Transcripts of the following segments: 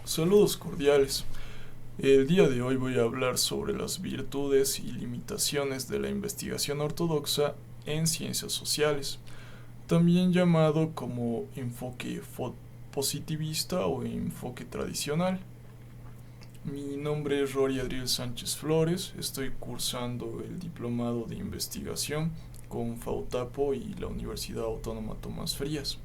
Saludos cordiales. El día de hoy voy a hablar sobre las virtudes y limitaciones de la investigación ortodoxa en ciencias sociales, también llamado como enfoque positivista o enfoque tradicional. Mi nombre es Rory Adriel Sánchez Flores, estoy cursando el diplomado de investigación con FAUTAPO y la Universidad Autónoma Tomás Frías.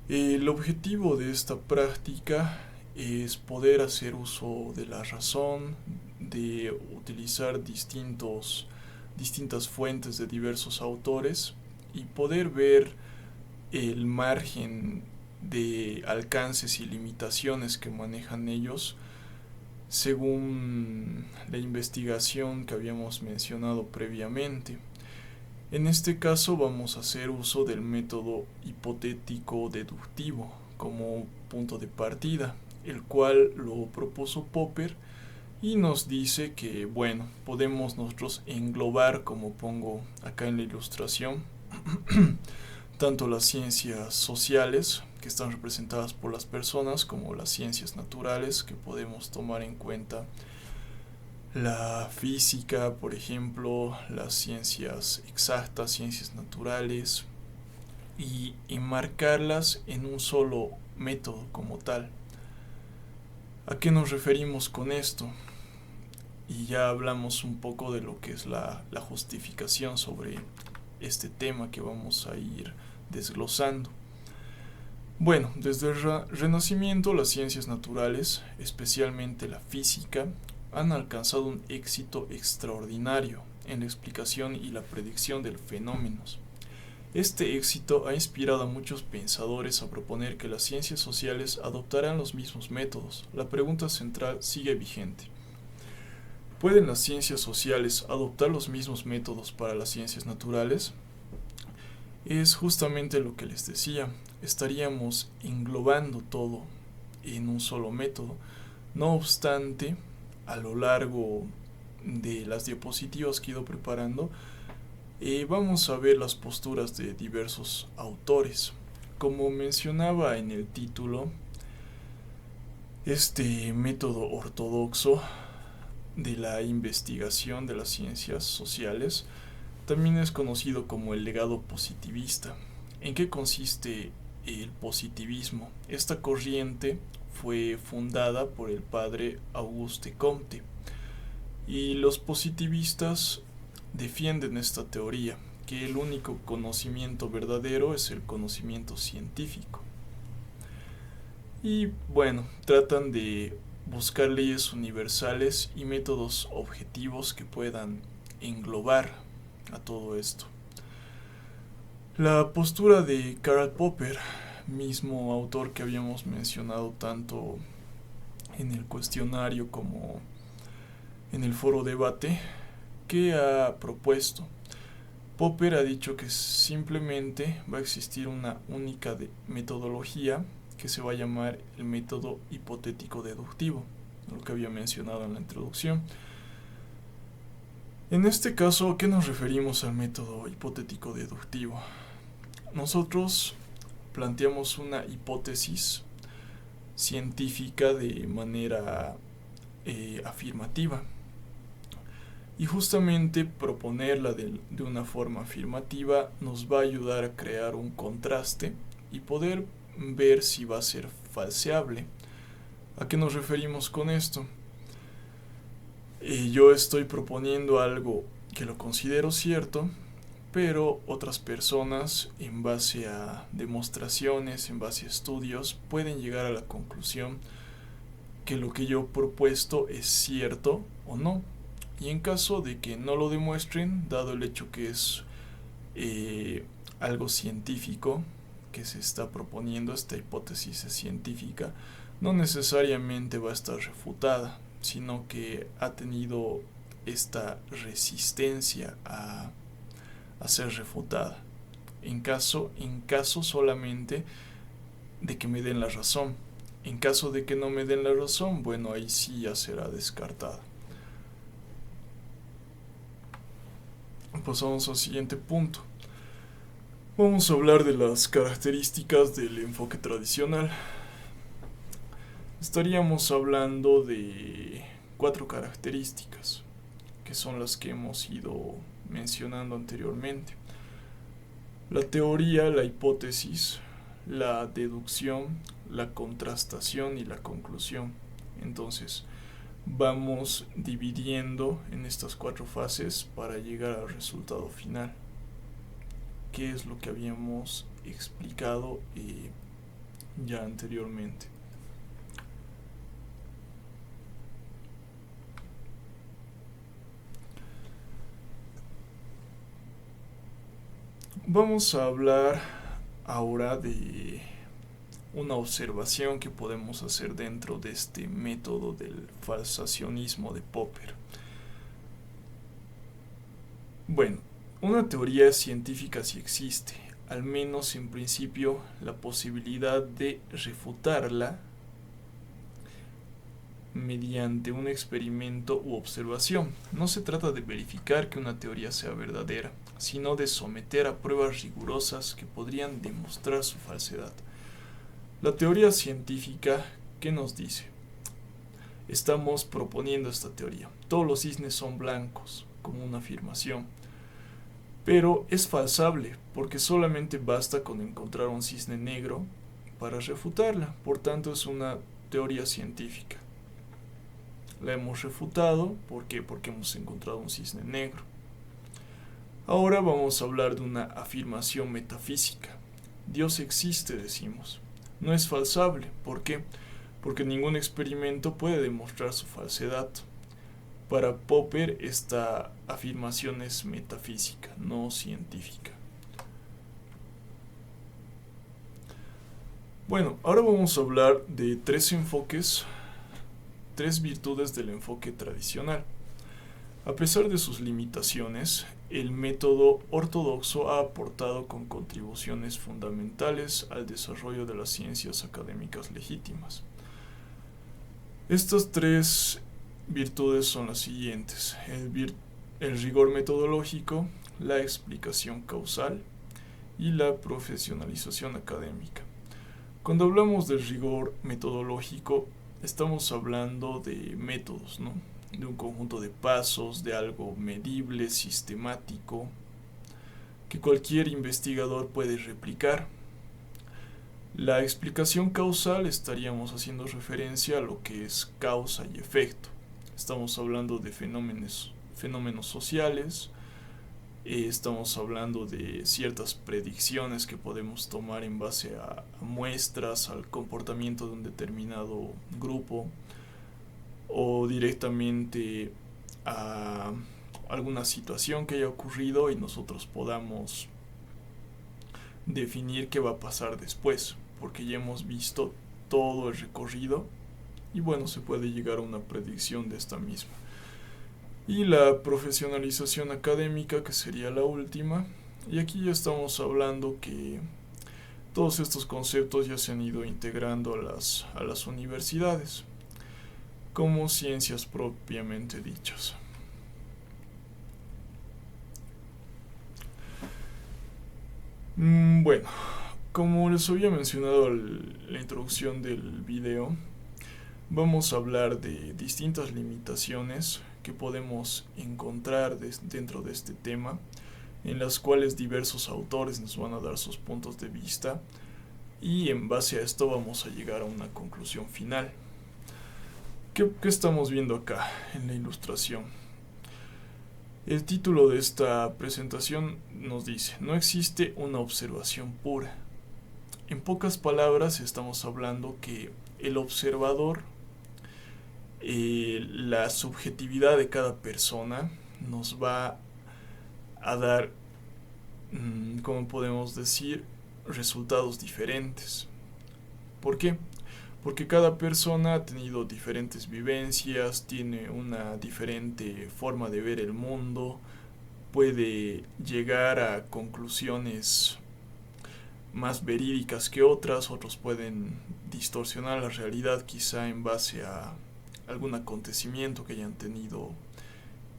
El objetivo de esta práctica es poder hacer uso de la razón, de utilizar distintas fuentes de diversos autores y poder ver el margen de alcances y limitaciones que manejan ellos según la investigación que habíamos mencionado previamente. En este caso vamos a hacer uso del método hipotético deductivo como punto de partida, el cual lo propuso Popper y nos dice que, bueno, podemos nosotros englobar, como pongo acá en la ilustración, tanto las ciencias sociales, que están representadas por las personas, como las ciencias naturales, que podemos tomar en cuenta la física, por ejemplo, las ciencias exactas, ciencias naturales, y enmarcarlas en un solo método como tal. ¿A qué nos referimos con esto? Y ya hablamos un poco de lo que es la justificación sobre este tema que vamos a ir desglosando. Bueno, desde el Renacimiento las ciencias naturales, especialmente la física, han alcanzado un éxito extraordinario en la explicación y la predicción de los fenómenos. Este éxito ha inspirado a muchos pensadores a proponer que las ciencias sociales adoptarán los mismos métodos. La pregunta central sigue vigente. ¿Pueden las ciencias sociales adoptar los mismos métodos para las ciencias naturales? Es justamente lo que les decía, estaríamos englobando todo en un solo método. No obstante, a lo largo de las diapositivas que he ido preparando, vamos a ver las posturas de diversos autores. Como mencionaba en el título, este método ortodoxo de la investigación de las ciencias sociales también es conocido como el legado positivista. ¿En qué consiste el positivismo? Esta corriente fue fundada por el padre Auguste Comte y los positivistas defienden esta teoría, que el único conocimiento verdadero es el conocimiento científico. Y bueno, tratan de buscar leyes universales y métodos objetivos que puedan englobar a todo esto. La postura de Karl Popper, mismo autor que habíamos mencionado tanto en el cuestionario como en el foro debate, ¿qué ha propuesto? Popper ha dicho que simplemente va a existir una única metodología que se va a llamar el método hipotético deductivo, lo que había mencionado en la introducción. En este caso, ¿a qué nos referimos al método hipotético deductivo? Nosotros planteamos una hipótesis científica de manera afirmativa. Y justamente proponerla de una forma afirmativa nos va a ayudar a crear un contraste y poder ver si va a ser falseable. ¿A qué nos referimos con esto? Yo estoy proponiendo algo que lo considero cierto, pero otras personas, en base a demostraciones, en base a estudios, pueden llegar a la conclusión que lo que yo he propuesto es cierto o no. Y en caso de que no lo demuestren, dado el hecho que es algo científico que se está proponiendo, esta hipótesis es científica, no necesariamente va a estar refutada, sino que ha tenido esta resistencia a ser refutada. En caso solamente de que me den la razón. En caso de que no me den la razón, bueno, ahí sí ya será descartada. Pasamos al siguiente punto. Vamos a hablar de las características del enfoque tradicional. estaríamos hablando de 4 características, que son las que hemos ido mencionando anteriormente: la teoría, la hipótesis, la deducción, la contrastación y la conclusión. Entonces, vamos dividiendo en estas 4 fases para llegar al resultado final, que es lo que habíamos explicado ya anteriormente. Vamos a hablar ahora de una observación que podemos hacer dentro de este método del falsacionismo de Popper. Bueno, una teoría científica sí existe, al menos en principio la posibilidad de refutarla mediante un experimento u observación. No se trata de verificar que una teoría sea verdadera, sino de someter a pruebas rigurosas que podrían demostrar su falsedad. La teoría científica, ¿qué nos dice? Estamos proponiendo esta teoría. Todos los cisnes son blancos, como una afirmación. Pero es falsable, porque solamente basta con encontrar un cisne negro para refutarla. Por tanto, es una teoría científica. La hemos refutado, ¿por qué? Porque hemos encontrado un cisne negro. Ahora vamos a hablar de una afirmación metafísica. Dios existe, decimos. No es falsable, ¿por qué? Porque ningún experimento puede demostrar su falsedad. Para Popper esta afirmación es metafísica, no científica. Bueno, ahora vamos a hablar de 3 virtudes del enfoque tradicional. A pesar de sus limitaciones, el método ortodoxo ha aportado con contribuciones fundamentales al desarrollo de las ciencias académicas legítimas. Estas 3 virtudes son las siguientes: el rigor metodológico, la explicación causal y la profesionalización académica. Cuando hablamos del rigor metodológico, estamos hablando de métodos, ¿no? De un conjunto de pasos, de algo medible, sistemático, que cualquier investigador puede replicar. La explicación causal, estaríamos haciendo referencia a lo que es causa y efecto. Estamos hablando de fenómenos sociales, estamos hablando de ciertas predicciones que podemos tomar en base a muestras, al comportamiento de un determinado grupo, o directamente a alguna situación que haya ocurrido y nosotros podamos definir qué va a pasar después, porque ya hemos visto todo el recorrido y bueno, se puede llegar a una predicción de esta misma. Y la profesionalización académica, que sería la última, y aquí ya estamos hablando que todos estos conceptos ya se han ido integrando a las universidades como ciencias propiamente dichas. Bueno, como les había mencionado en la introducción del video, vamos a hablar de distintas limitaciones que podemos encontrar dentro de este tema, en las cuales diversos autores nos van a dar sus puntos de vista y en base a esto vamos a llegar a una conclusión final. ¿Qué estamos viendo acá en la ilustración? El título de esta presentación nos dice: no existe una observación pura. En pocas palabras, estamos hablando que el observador, la subjetividad de cada persona, nos va a dar, ¿cómo podemos decir?, resultados diferentes. ¿Por qué? Porque cada persona ha tenido diferentes vivencias, tiene una diferente forma de ver el mundo, puede llegar a conclusiones más verídicas que otras, otros pueden distorsionar la realidad quizá en base a algún acontecimiento que hayan tenido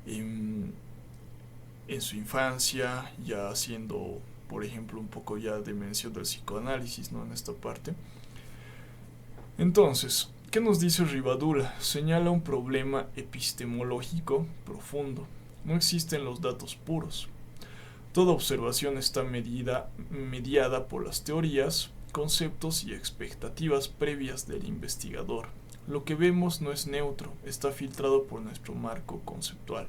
en su infancia, ya haciendo, por ejemplo, un poco ya de mención del psicoanálisis, ¿no?, en esta parte. Entonces, ¿Qué nos dice Rivadura? Señala un problema epistemológico profundo. No existen los datos puros. Toda observación está mediada por las teorías, conceptos y expectativas previas del investigador. Lo que vemos no es neutro, está filtrado por nuestro marco conceptual.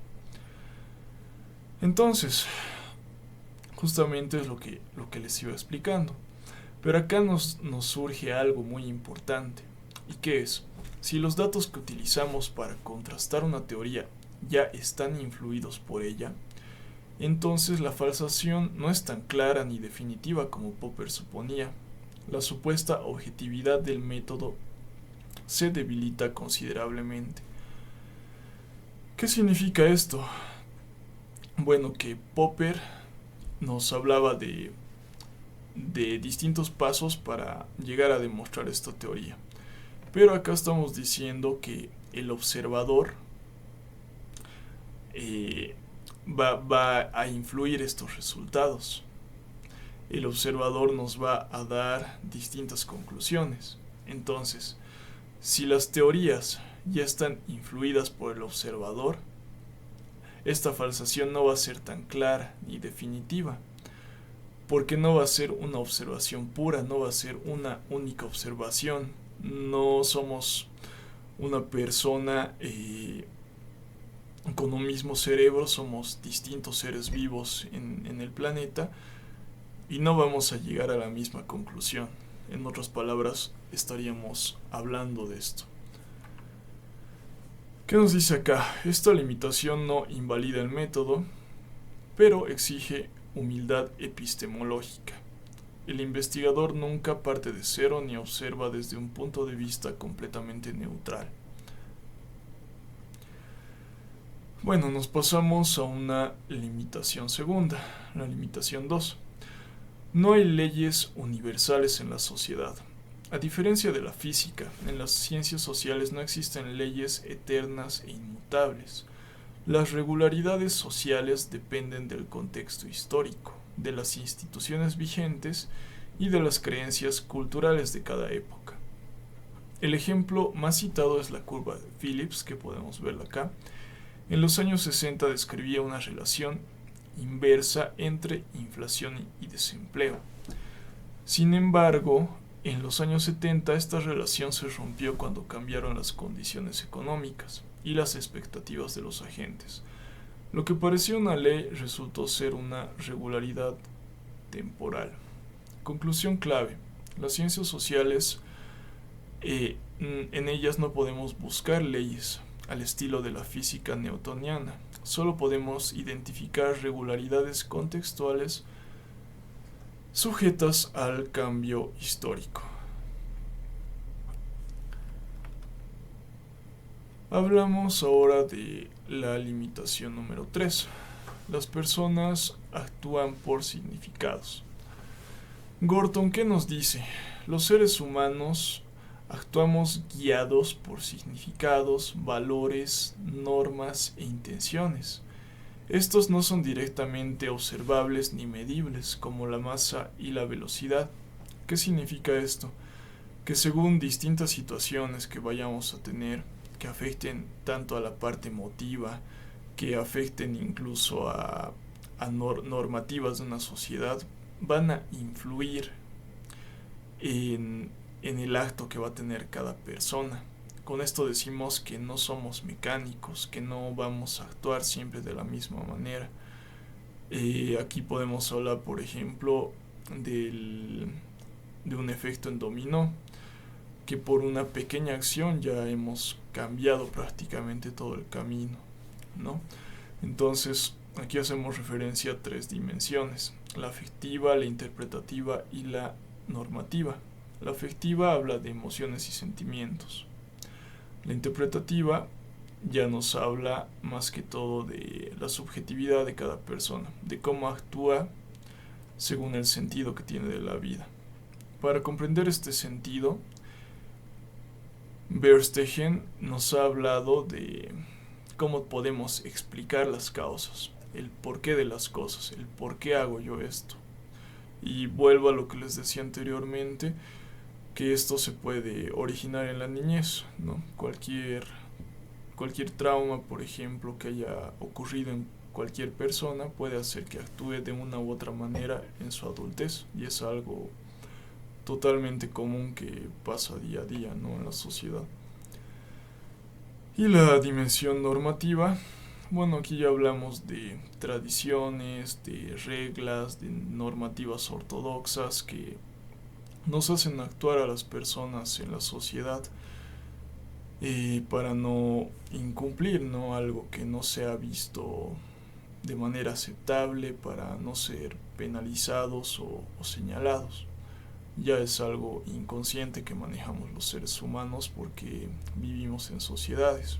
Entonces, justamente es lo que les iba explicando. Pero acá nos surge algo muy importante. ¿Y qué es? Si los datos que utilizamos para contrastar una teoría ya están influidos por ella, entonces la falsación no es tan clara ni definitiva como Popper suponía. La supuesta objetividad del método se debilita considerablemente. ¿Qué significa esto? Bueno, que Popper nos hablaba de distintos pasos para llegar a demostrar esta teoría. Pero acá estamos diciendo que el observador va a influir estos resultados. El observador nos va a dar distintas conclusiones. Entonces, si las teorías ya están influidas por el observador, esta falsación no va a ser tan clara ni definitiva, porque no va a ser una observación pura, no va a ser una única observación. No somos una persona con un mismo cerebro, somos distintos seres vivos en el planeta y no vamos a llegar a la misma conclusión. En otras palabras, estaríamos hablando de esto. ¿Qué nos dice acá? Esta limitación no invalida el método, pero exige humildad epistemológica. El investigador nunca parte de cero ni observa desde un punto de vista completamente neutral. Bueno, nos pasamos a una limitación segunda, la limitación 2. No hay leyes universales en la sociedad. A diferencia de la física, en las ciencias sociales no existen leyes eternas e inmutables. Las regularidades sociales dependen del contexto histórico, de las instituciones vigentes y de las creencias culturales de cada época. El ejemplo más citado es la curva de Phillips, que podemos verla acá. En los años 60 describía una relación inversa entre inflación y desempleo. Sin embargo, en los años 70 esta relación se rompió cuando cambiaron las condiciones económicas y las expectativas de los agentes. Lo que parecía una ley resultó ser una regularidad temporal. Conclusión clave. Las ciencias sociales, en ellas no podemos buscar leyes al estilo de la física newtoniana. Solo podemos identificar regularidades contextuales sujetas al cambio histórico. Hablamos ahora de la limitación número 3. Las personas actúan por significados. Gorton, ¿qué nos dice? Los seres humanos actuamos guiados por significados, valores, normas e intenciones. Estos no son directamente observables ni medibles, como la masa y la velocidad. ¿Qué significa esto? Que según distintas situaciones que vayamos a tener, que afecten tanto a la parte emotiva, que afecten incluso a normativas de una sociedad, van a influir en el acto que va a tener cada persona. Con esto decimos que no somos mecánicos, que no vamos a actuar siempre de la misma manera. Aquí podemos hablar, por ejemplo, de un efecto en dominó, que por una pequeña acción ya hemos cambiado prácticamente todo el camino, ¿no? Entonces, aquí hacemos referencia a 3 dimensiones: la afectiva, la interpretativa y la normativa. La afectiva habla de emociones y sentimientos. La interpretativa ya nos habla más que todo de la subjetividad de cada persona, de cómo actúa según el sentido que tiene de la vida. Para comprender este sentido, Verstegen nos ha hablado de cómo podemos explicar las causas, el porqué de las cosas, el por qué hago yo esto. Y vuelvo a lo que les decía anteriormente, que esto se puede originar en la niñez, ¿no? Cualquier trauma, por ejemplo, que haya ocurrido en cualquier persona puede hacer que actúe de una u otra manera en su adultez, y es algo totalmente común que pasa día a día, ¿no?, en la sociedad. Y la dimensión normativa, bueno, aquí ya hablamos de tradiciones, de reglas, de normativas ortodoxas que nos hacen actuar a las personas en la sociedad para no incumplir, ¿no?, algo que no se ha visto de manera aceptable, para no ser penalizados o señalados. Ya es algo inconsciente que manejamos los seres humanos porque vivimos en sociedades.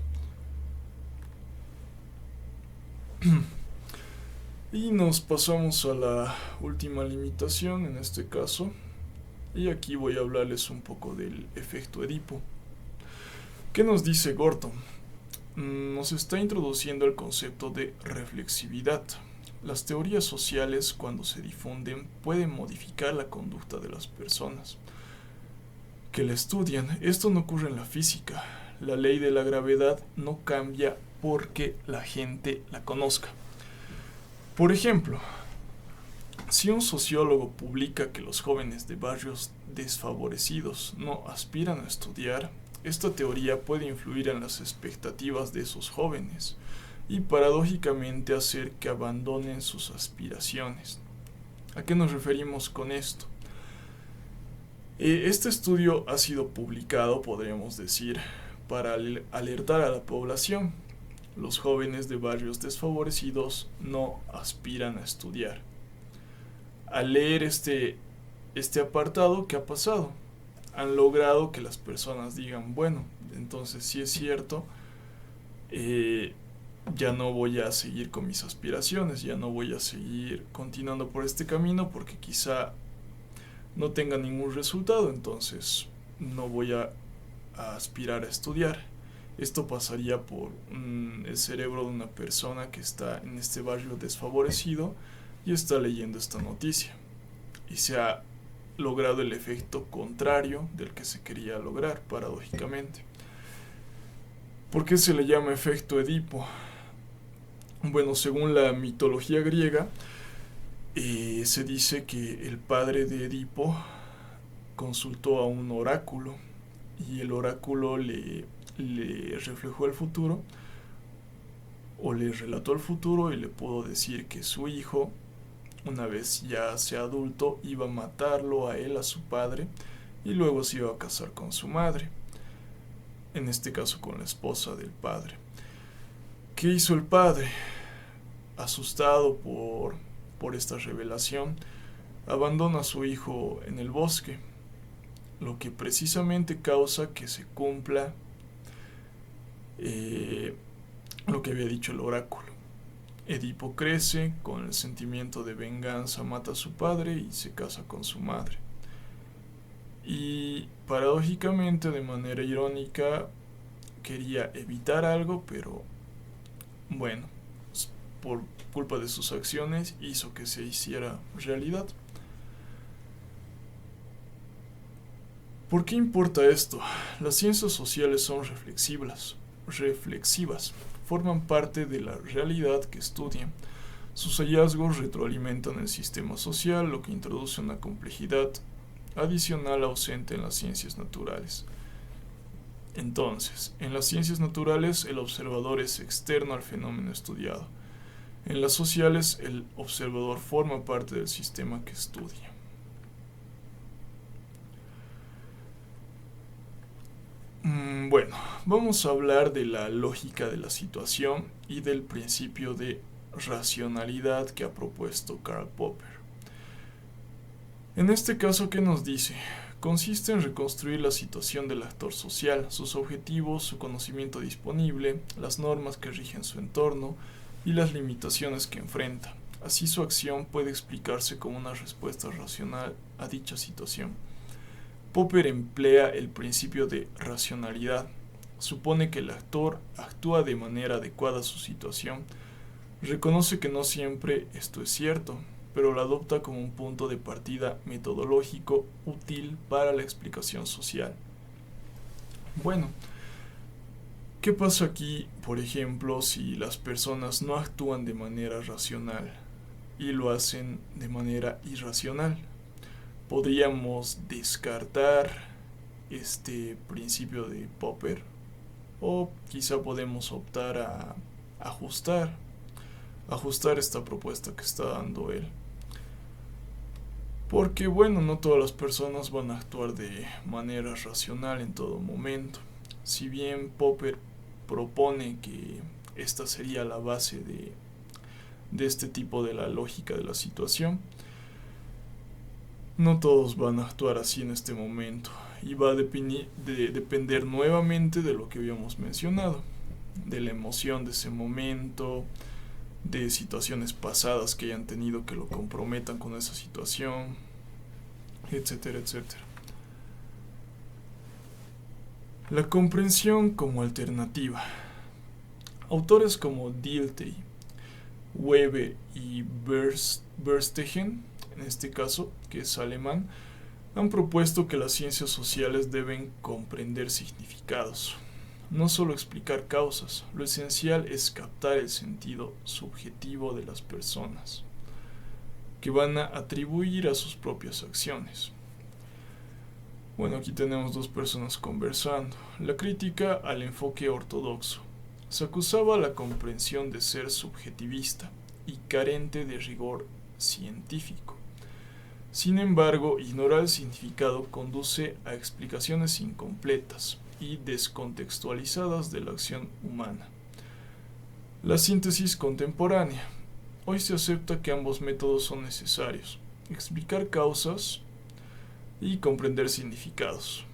Y nos pasamos a la última limitación en este caso, y aquí voy a hablarles un poco del efecto Edipo. ¿Qué nos dice Gorton? Nos está introduciendo el concepto de reflexividad. Las teorías sociales, cuando se difunden, pueden modificar la conducta de las personas que la estudian. Esto no ocurre en la física. La ley de la gravedad no cambia porque la gente la conozca. Por ejemplo, si un sociólogo publica que los jóvenes de barrios desfavorecidos no aspiran a estudiar, esta teoría puede influir en las expectativas de esos jóvenes y paradójicamente hacer que abandonen sus aspiraciones. ¿A qué nos referimos con esto? Este estudio ha sido publicado, podríamos decir, para alertar a la población. Los jóvenes de barrios desfavorecidos no aspiran a estudiar. Al leer este apartado, ¿qué ha pasado? Han logrado que las personas digan, bueno, entonces sí es cierto, ya no voy a seguir con mis aspiraciones, ya no voy a seguir continuando por este camino porque quizá no tenga ningún resultado, entonces no voy a aspirar a estudiar. Esto pasaría por el cerebro de una persona que está en este barrio desfavorecido y está leyendo esta noticia. Y se ha logrado el efecto contrario del que se quería lograr, paradójicamente. ¿Por qué se le llama efecto Edipo? Bueno, según la mitología griega, se dice que el padre de Edipo consultó a un oráculo y el oráculo le reflejó el futuro o le relató el futuro y le pudo decir que su hijo, una vez ya sea adulto, iba a matarlo a él, a su padre, y luego se iba a casar con su madre, en este caso con la esposa del padre. ¿Qué hizo el padre? Asustado por esta revelación, abandona a su hijo en el bosque, lo que precisamente causa que se cumpla lo que había dicho el oráculo. Edipo crece con el sentimiento de venganza, mata a su padre y se casa con su madre. Y paradójicamente, de manera irónica, quería evitar algo, pero bueno, por culpa de sus acciones hizo que se hiciera realidad. ¿Por qué importa esto? Las ciencias sociales son reflexivas, forman parte de la realidad que estudian. Sus hallazgos retroalimentan el sistema social, lo que introduce una complejidad adicional ausente en las ciencias naturales. Entonces, en las ciencias naturales el observador es externo al fenómeno estudiado. En las sociales el observador forma parte del sistema que estudia. Bueno, vamos a hablar de la lógica de la situación y del principio de racionalidad que ha propuesto Karl Popper. En este caso, ¿qué nos dice? Consiste en reconstruir la situación del actor social, sus objetivos, su conocimiento disponible, las normas que rigen su entorno y las limitaciones que enfrenta. Así su acción puede explicarse como una respuesta racional a dicha situación. Popper emplea el principio de racionalidad. Supone que el actor actúa de manera adecuada a su situación. Reconoce que no siempre esto es cierto, pero la adopta como un punto de partida metodológico útil para la explicación social. Bueno, ¿qué pasa aquí, por ejemplo, si las personas no actúan de manera racional y lo hacen de manera irracional? Podríamos descartar este principio de Popper, o quizá podemos optar a ajustar esta propuesta que está dando él. Porque bueno, no todas las personas van a actuar de manera racional en todo momento. Si bien Popper propone que esta sería la base de este tipo de la lógica de la situación, no todos van a actuar así en este momento, y va a depender nuevamente de lo que habíamos mencionado, de la emoción de ese momento, de situaciones pasadas que hayan tenido que lo comprometan con esa situación, etcétera, etcétera. La comprensión como alternativa. Autores como Dilthey, Weber y Verstegen, en este caso, que es alemán, han propuesto que las ciencias sociales deben comprender significados, no solo explicar causas. Lo esencial es captar el sentido subjetivo de las personas, que van a atribuir a sus propias acciones. Bueno, aquí tenemos dos personas conversando. La crítica al enfoque ortodoxo. Se acusaba la comprensión de ser subjetivista y carente de rigor científico. Sin embargo, ignorar el significado conduce a explicaciones incompletas y descontextualizadas de la acción humana. La síntesis contemporánea. Hoy se acepta que ambos métodos son necesarios: explicar causas y comprender significados.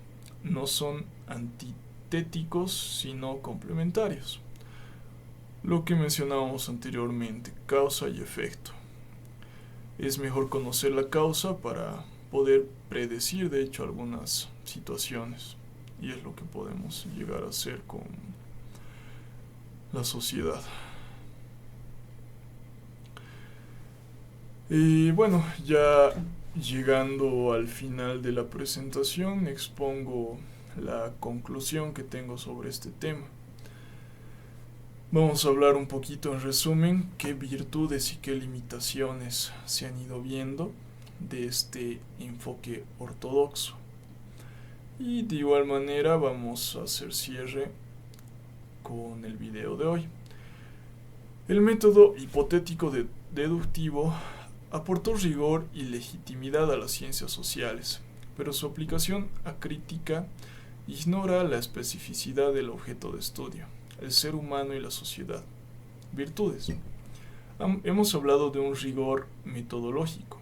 No son antitéticos, sino complementarios. Lo que mencionábamos anteriormente, causa y efecto. Es mejor conocer la causa para poder predecir, de hecho, algunas situaciones. Y es lo que podemos llegar a hacer con la sociedad. Y bueno, ya llegando al final de la presentación, expongo la conclusión que tengo sobre este tema. Vamos a hablar un poquito en resumen qué virtudes y qué limitaciones se han ido viendo de este enfoque ortodoxo. Y de igual manera vamos a hacer cierre con el video de hoy. El método hipotético deductivo aportó rigor y legitimidad a las ciencias sociales, pero su aplicación acrítica ignora la especificidad del objeto de estudio, el ser humano y la sociedad. Virtudes. Hemos hablado de un rigor metodológico.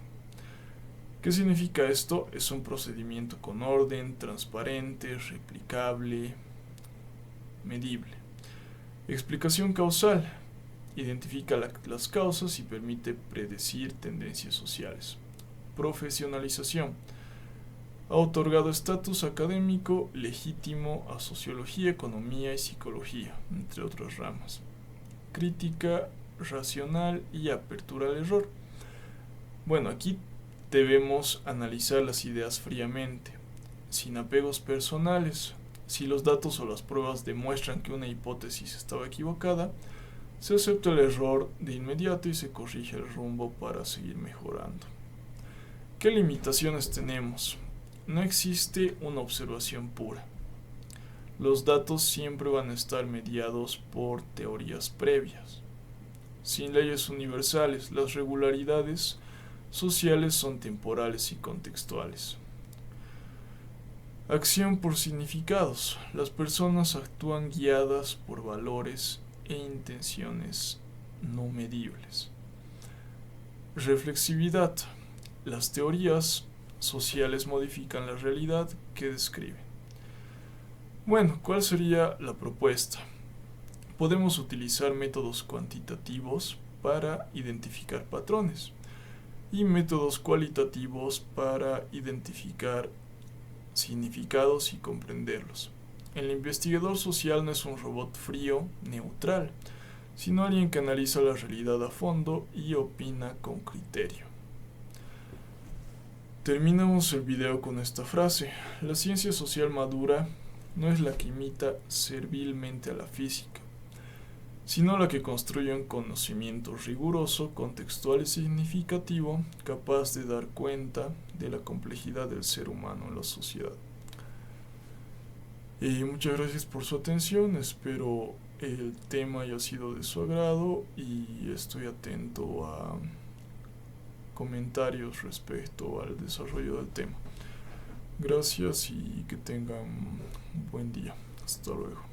¿Qué significa esto? Es un procedimiento con orden, transparente, replicable, medible. Explicación causal. Identifica las causas y permite predecir tendencias sociales. Profesionalización. Ha otorgado estatus académico legítimo a sociología, economía y psicología, entre otras ramas. Crítica racional y apertura al error. Bueno, aquí debemos analizar las ideas fríamente, sin apegos personales. Si los datos o las pruebas demuestran que una hipótesis estaba equivocada, se acepta el error de inmediato y se corrige el rumbo para seguir mejorando. ¿Qué limitaciones tenemos? No existe una observación pura. Los datos siempre van a estar mediados por teorías previas. Sin leyes universales, las regularidades sociales son temporales y contextuales. Acción por significados. Las personas actúan guiadas por valores e intenciones no medibles. Reflexividad. Las teorías sociales modifican la realidad que describen. Bueno, ¿cuál sería la propuesta? Podemos utilizar métodos cuantitativos para identificar patrones y métodos cualitativos para identificar significados y comprenderlos. El investigador social no es un robot frío, neutral, sino alguien que analiza la realidad a fondo y opina con criterio. Terminamos el video con esta frase: la ciencia social madura no es la que imita servilmente a la física, sino la que construye un conocimiento riguroso, contextual y significativo, capaz de dar cuenta de la complejidad del ser humano en la sociedad. Y muchas gracias por su atención, espero el tema haya sido de su agrado y estoy atento a comentarios respecto al desarrollo del tema. Gracias y que tengan un buen día. Hasta luego.